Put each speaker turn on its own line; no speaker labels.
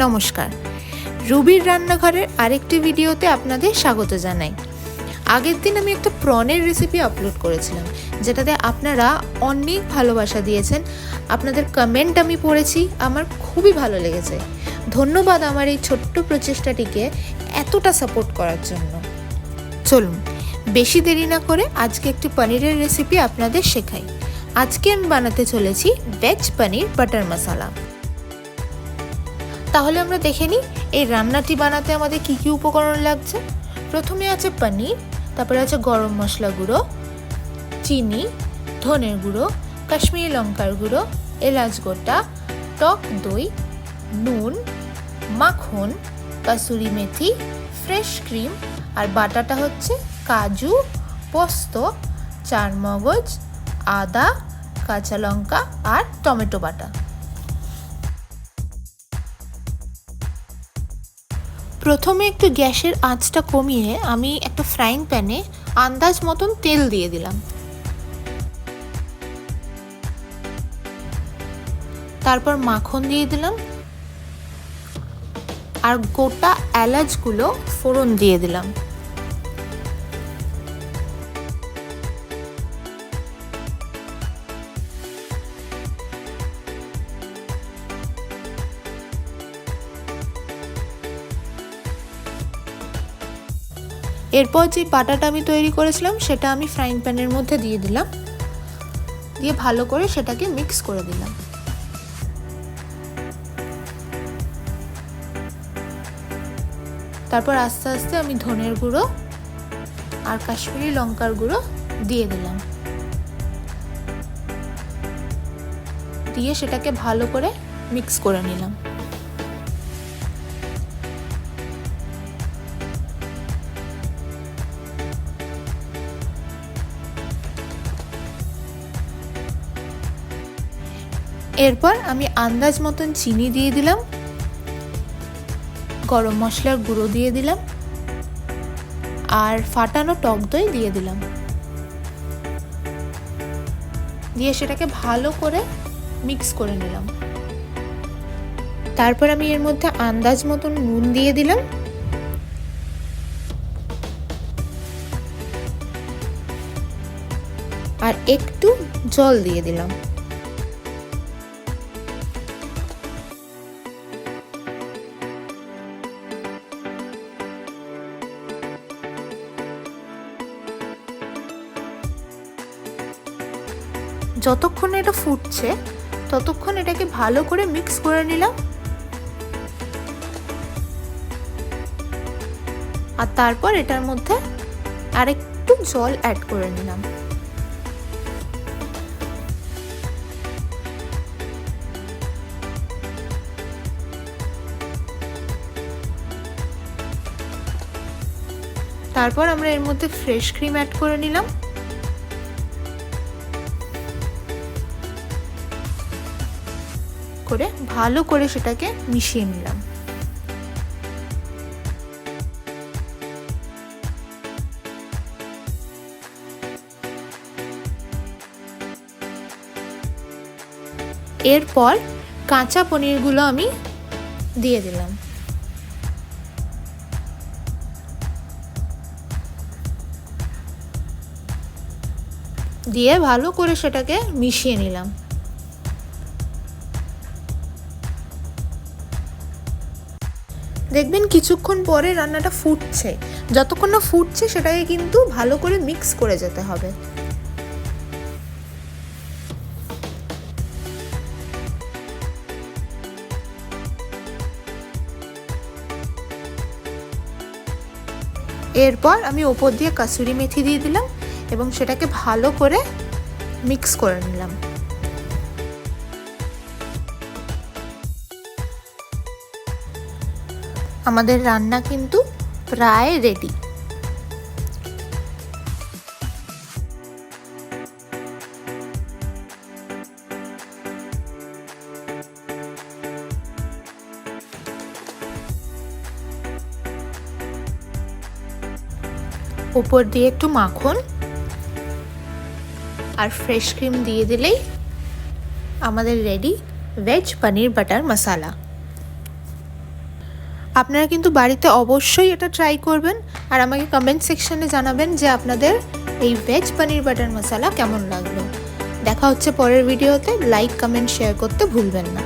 নমস্কার, রুবির রান্নাঘরের আরেকটি ভিডিওতে আপনাদের স্বাগত জানাই। আগের দিন আমি একটা প্রনের রেসিপি আপলোড করেছিলাম, যেটাতে আপনারা অনেক ভালোবাসা দিয়েছেন। আপনাদের কমেন্ট আমি পড়েছি, আমার খুবই ভালো লেগেছে। ধন্যবাদ আমার এই ছোট্ট প্রচেষ্টাটিকে এতটা সাপোর্ট করার জন্য। চলুন বেশি দেরি না করে আজকে একটি পনিরের রেসিপি আপনাদের শেখাই। আজকে আমি বানাতে চলেছি ভেজ পনির বাটার মশলা। তাহলে আমরা দেখে নিই এই রান্নাটি বানাতে আমাদের কি কি উপকরণ লাগছে। প্রথমে আছে পনির, তারপরে আছে গরম মশলা গুঁড়ো, চিনি, ধনের গুঁড়ো, কাশ্মীরি লঙ্কার গুঁড়ো, এলাচ গোটা, টক দই, নুন, মাখন, কাসুরি মেথি, ফ্রেশ ক্রিম, আর বাটাটা হচ্ছে কাজু, পোস্ত, চারমগজ, আদা, কাঁচা লঙ্কা আর টমেটো বাটা। প্রথমে একটু গ্যাসের আঁচটা কমিয়ে আমি একটা ফ্রাইং প্যানে আন্দাজ মতন তেল দিয়ে দিলাম। তারপর মাখন দিয়ে দিলাম আর গোটা এলাচগুলো ফোড়ন দিয়ে দিলাম। এরপর যে বাটাটা আমি তৈরি করেছিলাম সেটা আমি ফ্রাইং প্যানের মধ্যে দিয়ে দিলাম, দিয়ে ভালো করে সেটাকে মিক্স করে দিলাম। তারপর আস্তে আস্তে আমি ধনের গুঁড়ো আর কাশ্মীরি লঙ্কার গুঁড়ো দিয়ে দিলাম, দিয়ে সেটাকে ভালো করে মিক্স করে নিলাম। এরপর আমি আন্দাজ মতন চিনি দিয়ে দিলাম, গরম মশলার গুঁড়ো দিয়ে দিলাম আর ফাটানো টক দই দিয়ে দিলাম, দিয়ে সেটাকে ভালো করে মিক্স করে নিলাম। তারপর আমি এর মধ্যে আন্দাজ মতন নুন দিয়ে দিলাম আর একটু জল দিয়ে দিলাম। যতক্ষণ এটা ফুটছে ততক্ষণ এটাকে ভালো করে মিক্স করে নিলাম আর তারপর এটার মধ্যে আরেকটু জল অ্যাড করে নিলাম। তারপর আমরা এর মধ্যে ফ্রেশ ক্রিম অ্যাড করে নিলাম, করে ভালো করে সেটাকে মিশিয়ে নিলাম। এরপর কাঁচা পনিরগুলো আমি দিয়ে দিলাম, দিয়ে ভালো করে সেটাকে মিশিয়ে নিলাম। দেখবেন কিছুক্ষণ পরে রান্নাটা ফুটছে, যতক্ষণ না ফুটছে সেটাকে কিন্তু ভালো করে মিক্স করে যেতে হবে। এরপর আমি ওপর দিয়ে কাসুরি মেথি দিয়ে দিলাম এবং সেটাকে ভালো করে মিক্স করে নিলাম। আমাদের রান্না কিন্তু প্রায় রেডি। উপর দিয়ে একটু মাখন আর ফ্রেশ ক্রিম দিয়ে দিলেই আমাদের রেডি ভেজ পনির বাটার মশলা। আপনারা কিন্তু বাড়িতে অবশ্যই এটা ট্রাই করবেন আর আমাকে কমেন্ট সেকশনে জানাবেন যে আপনাদের এই ভেজ পনির বাটার মশলা কেমন লাগলো। দেখা হচ্ছে পরের ভিডিওতে। লাইক, কমেন্ট, শেয়ার করতে ভুলবেন না।